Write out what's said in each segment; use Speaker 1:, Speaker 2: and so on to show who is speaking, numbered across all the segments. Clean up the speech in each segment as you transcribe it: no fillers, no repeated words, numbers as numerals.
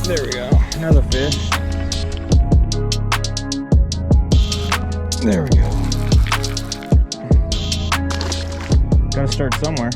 Speaker 1: There we go, another fish. There we go. Gotta start somewhere.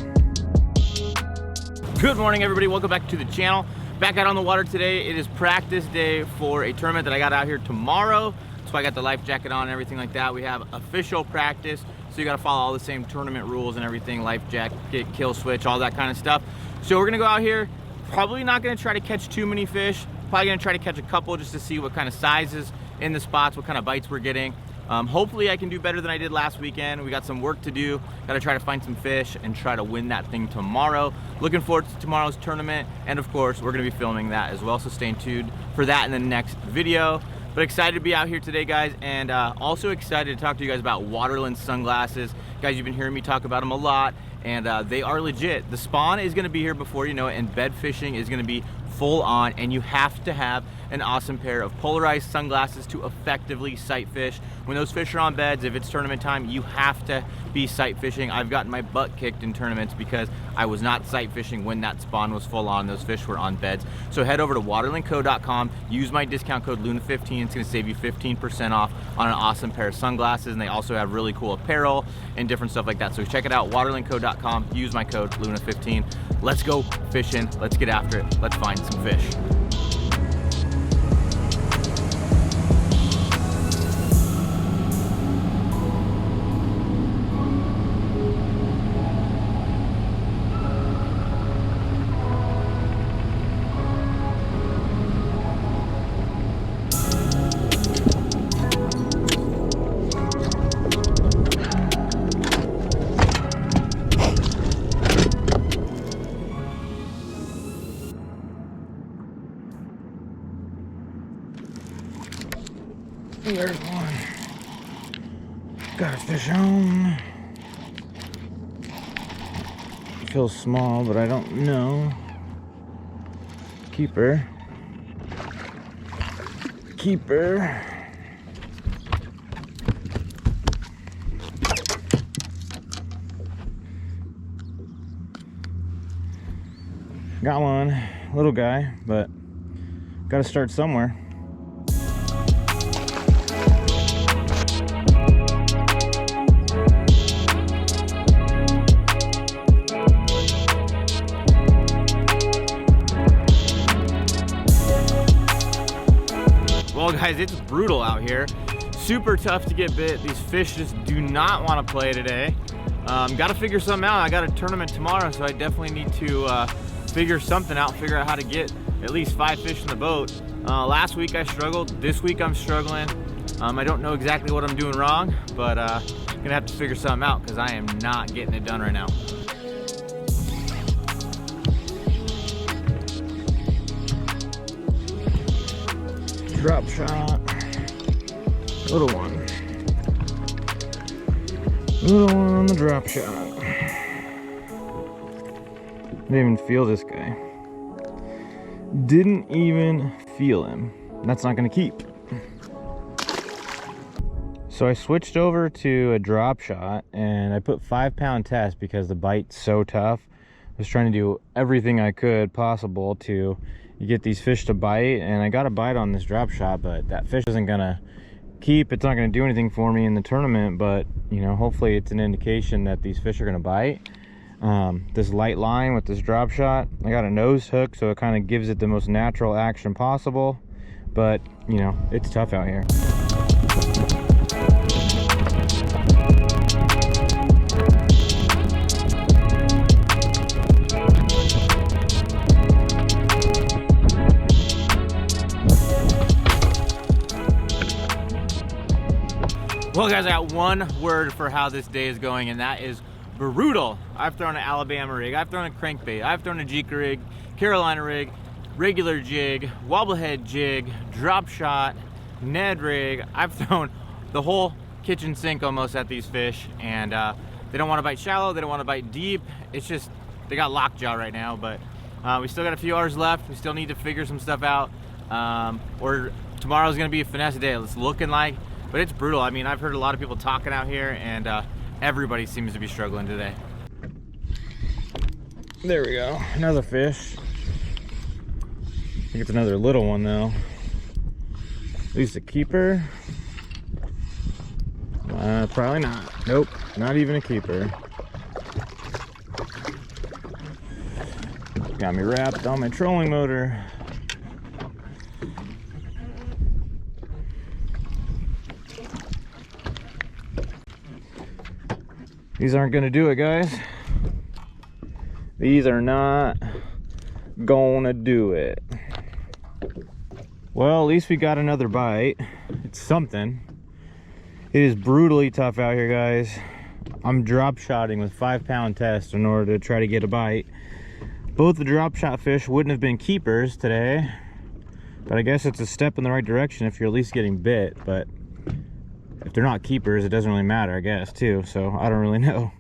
Speaker 2: Good morning, everybody. Welcome back to the channel. Back out on the water today. It is practice day for a tournament that I got out here tomorrow. So I got the life jacket on and everything like that. We have official practice, so you got to follow all the same tournament rules and everything, life jacket, kill switch, all that kind of stuff. So we're gonna go out here. Probably not gonna try to catch too many fish. Probably gonna try to catch a couple just to see what kind of sizes in the spots, what kind of bites we're getting. Hopefully I can do better than I did last weekend. We got some work to do. Got to try to find some fish and try to win that thing tomorrow. Looking forward to tomorrow's tournament, and of course we're going to be filming that as well, so stay tuned for that in the next video. But excited to be out here today, guys, and also excited to talk to you guys about Waterland sunglasses. Guys, you've been hearing me talk about them a lot, and they are legit. The spawn is going to be here before you know it, and bed fishing is going to be full on, and you have to have an awesome pair of polarized sunglasses to effectively sight fish. When those fish are on beds, if it's tournament time, you have to be sight fishing. I've gotten my butt kicked in tournaments because I was not sight fishing when that spawn was full on, those fish were on beds. So head over to waterlandco.com, use my discount code Luna15. It's gonna save you 15% off on an awesome pair of sunglasses, and they also have really cool apparel and different stuff like that. So check it out, waterlandco.com, use my code Luna15. Let's go fishing, let's get after it, let's find some fish.
Speaker 1: There's one. Got a fish on. Feels small, but I don't know. Keeper. Keeper. Got one. Little guy, but gotta start somewhere.
Speaker 2: Well, guys, it's brutal out here. Super tough to get bit. These fish just do not want to play today. Got to figure something out. I got a tournament tomorrow, so I definitely need to figure something out, figure out how to get at least 5 fish in the boat. Last week I struggled. This week I'm struggling. I don't know exactly what I'm doing wrong, but gonna have to figure something out because I am not getting it done right now.
Speaker 1: Drop shot. Little one. Little one on the drop shot. Didn't even feel this guy. Didn't even feel him. That's not gonna keep. So I switched over to a drop shot and I put 5-pound test because the bite's so tough. I was trying to do everything I could possible to get these fish to bite, and I got a bite on this drop shot, but that fish isn't gonna keep. It's not gonna do anything for me in the tournament, but you know, hopefully it's an indication that these fish are gonna bite. This light line with this drop shot, I got a nose hook, so it kind of gives it the most natural action possible, but you know, it's tough out here.
Speaker 2: Well, guys, I got one word for how this day is going, and that is brutal. I've thrown an Alabama rig, I've thrown a crankbait, I've thrown a Jika rig, Carolina rig, regular jig, wobblehead jig, drop shot, Ned rig. I've thrown the whole kitchen sink almost at these fish, and they don't want to bite shallow, they don't want to bite deep. It's just, they got lockjaw right now, but we still got a few hours left. We still need to figure some stuff out, or tomorrow's gonna be a finesse day. It's looking like, but it's brutal. I mean, I've heard a lot of people talking out here, and everybody seems to be struggling today.
Speaker 1: There we go, another fish. think it's another little one though. At least a keeper. Probably not. Nope, not even a keeper. Got me wrapped on my trolling motor. These aren't gonna do it, guys. These are not gonna do it. Well, at least we got another bite. It's something. It is brutally tough out here, guys. I'm drop shotting with 5-pound test in order to try to get a bite. Both the drop shot fish wouldn't have been keepers today, but I guess it's a step in the right direction if you're at least getting bit. But if they're not keepers, it doesn't really matter, I guess, too. So I don't really know.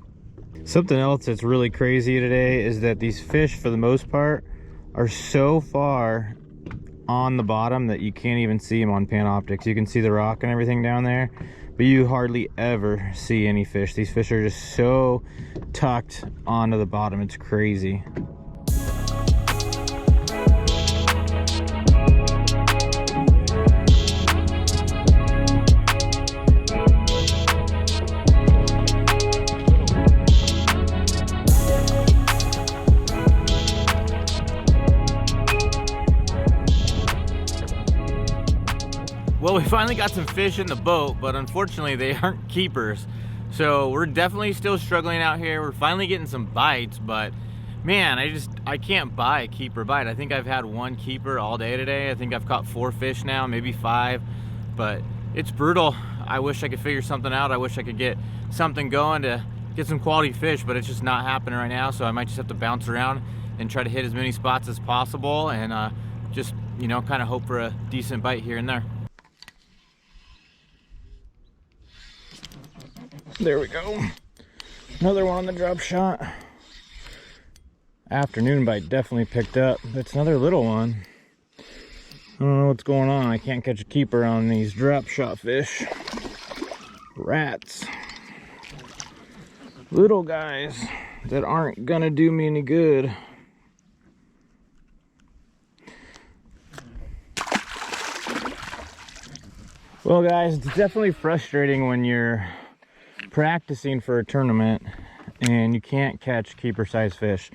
Speaker 1: Something else that's really crazy today is that these fish, for the most part, are so far on the bottom that you can't even see them on Panoptics. You can see the rock and everything down there, but you hardly ever see any fish. These fish are just so tucked onto the bottom, it's crazy.
Speaker 2: Well, we finally got some fish in the boat, but unfortunately they aren't keepers. So we're definitely still struggling out here. We're finally getting some bites, but man, I can't buy a keeper bite. I think I've had one keeper all day today. I think I've caught 4 fish now, maybe 5, but it's brutal. I wish I could figure something out. I wish I could get something going to get some quality fish, but it's just not happening right now. So I might just have to bounce around and try to hit as many spots as possible and just, you know, kind of hope for a decent bite here and there.
Speaker 1: There we go. Another one on the drop shot. Afternoon bite definitely picked up. It's another little one. I don't know what's going on. I can't catch a keeper on these drop shot fish. Rats. Little guys that aren't gonna do me any good. Well, guys, it's definitely frustrating when you're practicing for a tournament and you can't catch keeper size fish.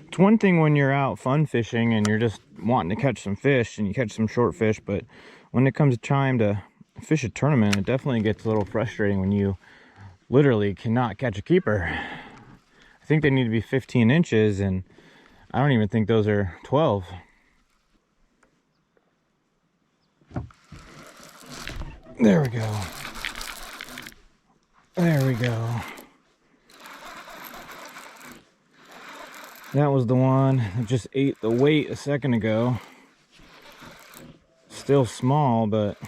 Speaker 1: It's one thing when you're out fun fishing and you're just wanting to catch some fish and you catch some short fish, but when it comes time to fish a tournament, it definitely gets a little frustrating when you literally cannot catch a keeper. I think they need to be 15 inches and I don't even think those are 12. There we go. There we go. That was the one that just ate the weight a second ago. Still small, but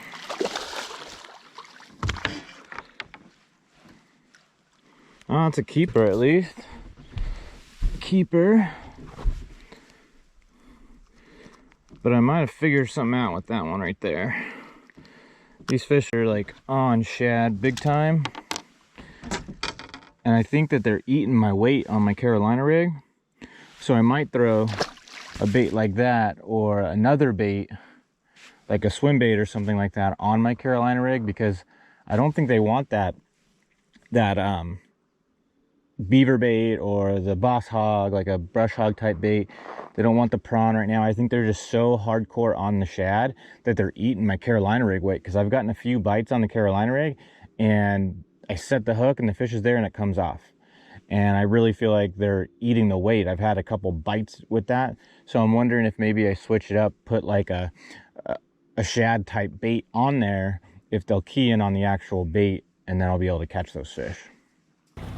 Speaker 1: oh, it's a keeper at least. Keeper. But I might have figured something out with that one right there. These fish are like on shad big time. And I think that they're eating my weight on my Carolina rig. So I might throw a bait like that or another bait, like a swim bait or something like that on my Carolina rig, because I don't think they want that beaver bait or the boss hog, like a brush hog type bait. They don't want the prawn right now. I think they're just so hardcore on the shad that they're eating my Carolina rig weight, because I've gotten a few bites on the Carolina rig and I set the hook and the fish is there and it comes off. And I really feel like they're eating the weight. I've had a couple bites with that. So I'm wondering if maybe I switch it up, put like a shad type bait on there, if they'll key in on the actual bait, and then I'll be able to catch those fish.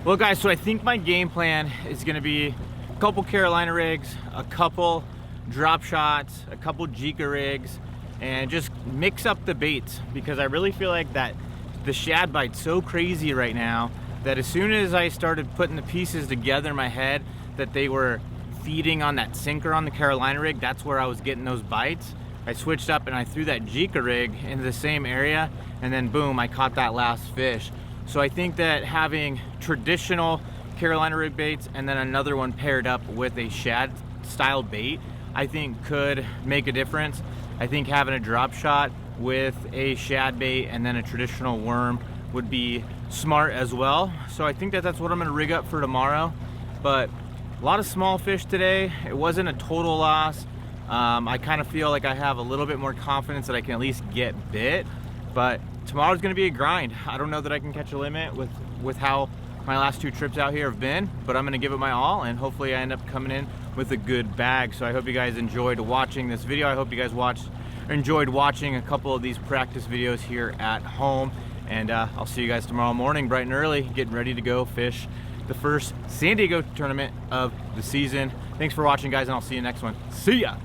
Speaker 2: Well, guys, so I think my game plan is gonna be a couple Carolina rigs, a couple drop shots, a couple Jika rigs, and just mix up the baits, because I really feel like that the shad bite's so crazy right now that as soon as I started putting the pieces together in my head that they were feeding on that sinker on the Carolina rig, that's where I was getting those bites. I switched up and I threw that Jika rig into the same area, and then boom, I caught that last fish. So I think that having traditional Carolina rig baits and then another one paired up with a shad style bait, I think could make a difference. I think having a drop shot with a shad bait and then a traditional worm would be smart as well. So I think that that's what I'm gonna rig up for tomorrow. But a lot of small fish today. It wasn't a total loss. I kind of feel like I have a little bit more confidence that I can at least get bit, but tomorrow's gonna be a grind. I don't know that I can catch a limit with how my last 2 trips out here have been, but I'm gonna give it my all, and hopefully I end up coming in with a good bag. So I hope you guys enjoyed watching this video. I hope you guys enjoyed watching a couple of these practice videos here at home, and I'll see you guys tomorrow morning bright and early, getting ready to go fish the first San Diego tournament of the season. Thanks for watching, guys, and I'll see you next one. See ya.